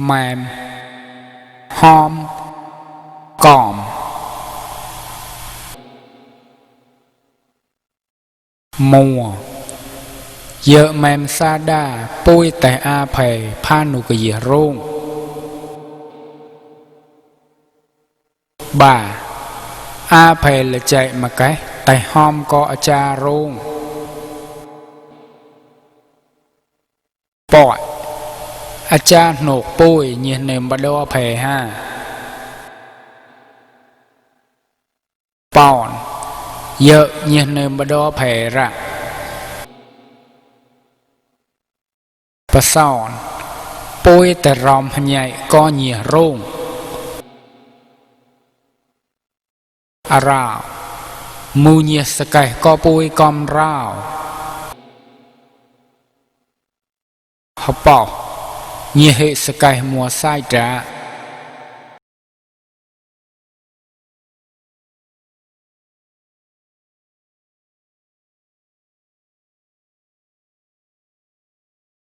mềm hom còm mùa giờ mềm sa đa pui tại a phê pha nụ cái gì rung bà a phê là chạy mà cái tại hom có cha rung bọt a cha nụ pui nhìn nềm bà đô phê ha bòn giờ nhìn nềm bà đô phê ra bà sòn pui tại ròm nhạy có nhì rung à rào mù nhì sạc cái có pui com rào hấp bò nhì hệ sạc cái mùa sai trả